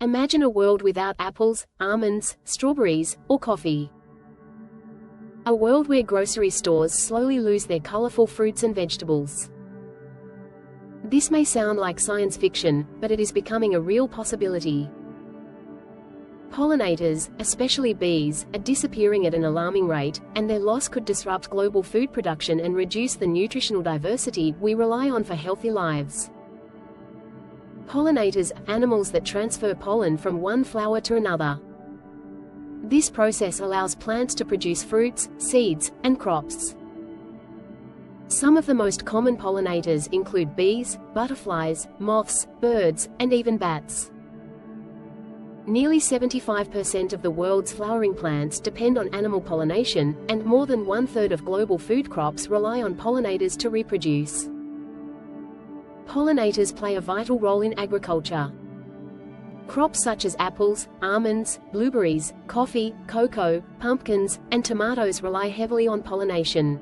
Imagine a world without apples, almonds, strawberries, or coffee. A world where grocery stores slowly lose their colorful fruits and vegetables. This may sound like science fiction, but it is becoming a real possibility. Pollinators, especially bees, are disappearing at an alarming rate, and their loss could disrupt global food production and reduce the nutritional diversity we rely on for healthy lives. Pollinators are animals that transfer pollen from one flower to another. This process allows plants to produce fruits, seeds, and crops. Some of the most common pollinators include bees, butterflies, moths, birds, and even bats. Nearly 75% of the world's flowering plants depend on animal pollination, and more than one-third of global food crops rely on pollinators to reproduce. Pollinators play a vital role in agriculture. Crops such as apples, almonds, blueberries, coffee, cocoa, pumpkins, and tomatoes rely heavily on pollination.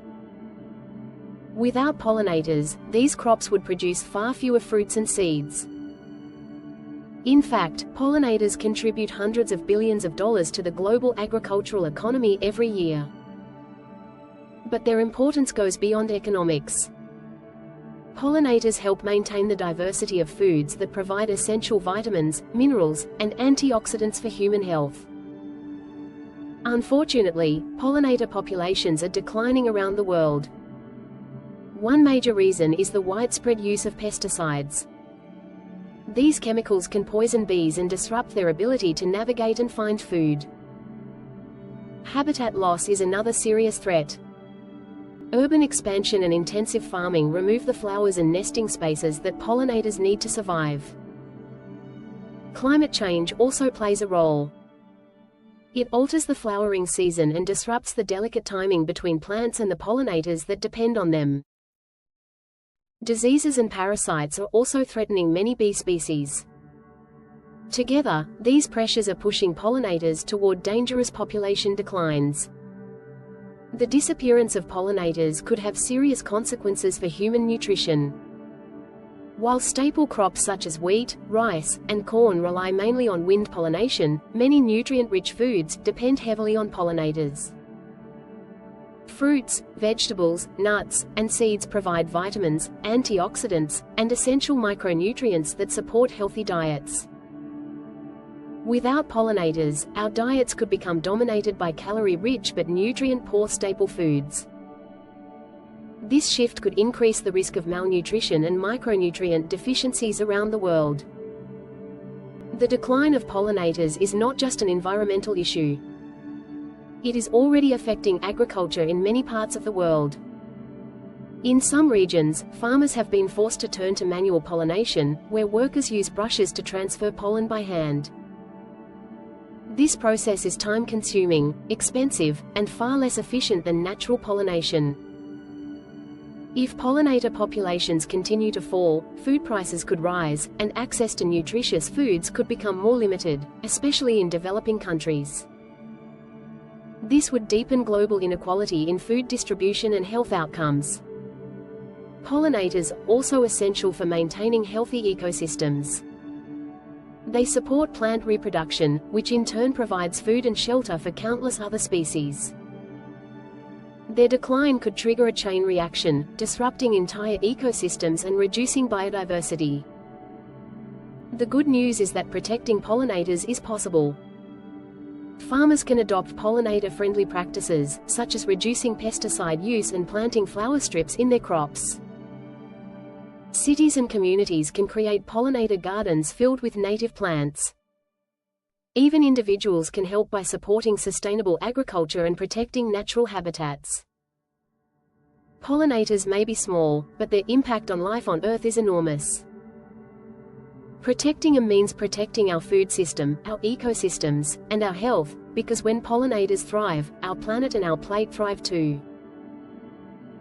Without pollinators, these crops would produce far fewer fruits and seeds. In fact, pollinators contribute hundreds of billions of dollars to the global agricultural economy every year. But their importance goes beyond economics. Pollinators help maintain the diversity of foods that provide essential vitamins, minerals, and antioxidants for human health. Unfortunately, pollinator populations are declining around the world. One major reason is the widespread use of pesticides. These chemicals can poison bees and disrupt their ability to navigate and find food. Habitat loss is another serious threat. Urban expansion and intensive farming remove the flowers and nesting spaces that pollinators need to survive. Climate change also plays a role. It alters the flowering season and disrupts the delicate timing between plants and the pollinators that depend on them. Diseases and parasites are also threatening many bee species. Together, these pressures are pushing pollinators toward dangerous population declines. The disappearance of pollinators could have serious consequences for human nutrition. While staple crops such as wheat, rice, and corn rely mainly on wind pollination, many nutrient-rich foods depend heavily on pollinators. Fruits, vegetables, nuts, and seeds provide vitamins, antioxidants, and essential micronutrients that support healthy diets. Without pollinators, our diets could become dominated by calorie-rich but nutrient-poor staple foods. This shift could increase the risk of malnutrition and micronutrient deficiencies around the world. The decline of pollinators is not just an environmental issue. It is already affecting agriculture in many parts of the world. In some regions, farmers have been forced to turn to manual pollination, where workers use brushes to transfer pollen by hand. This process is time-consuming, expensive, and far less efficient than natural pollination. If pollinator populations continue to fall, food prices could rise, and access to nutritious foods could become more limited, especially in developing countries. This would deepen global inequality in food distribution and health outcomes. Pollinators are also essential for maintaining healthy ecosystems. They support plant reproduction, which in turn provides food and shelter for countless other species. Their decline could trigger a chain reaction, disrupting entire ecosystems and reducing biodiversity. The good news is that protecting pollinators is possible. Farmers can adopt pollinator-friendly practices, such as reducing pesticide use and planting flower strips in their crops. Cities and communities can create pollinator gardens filled with native plants. Even individuals can help by supporting sustainable agriculture and protecting natural habitats. Pollinators may be small, but their impact on life on Earth is enormous. Protecting them means protecting our food system, our ecosystems, and our health, because when pollinators thrive, our planet and our plate thrive too.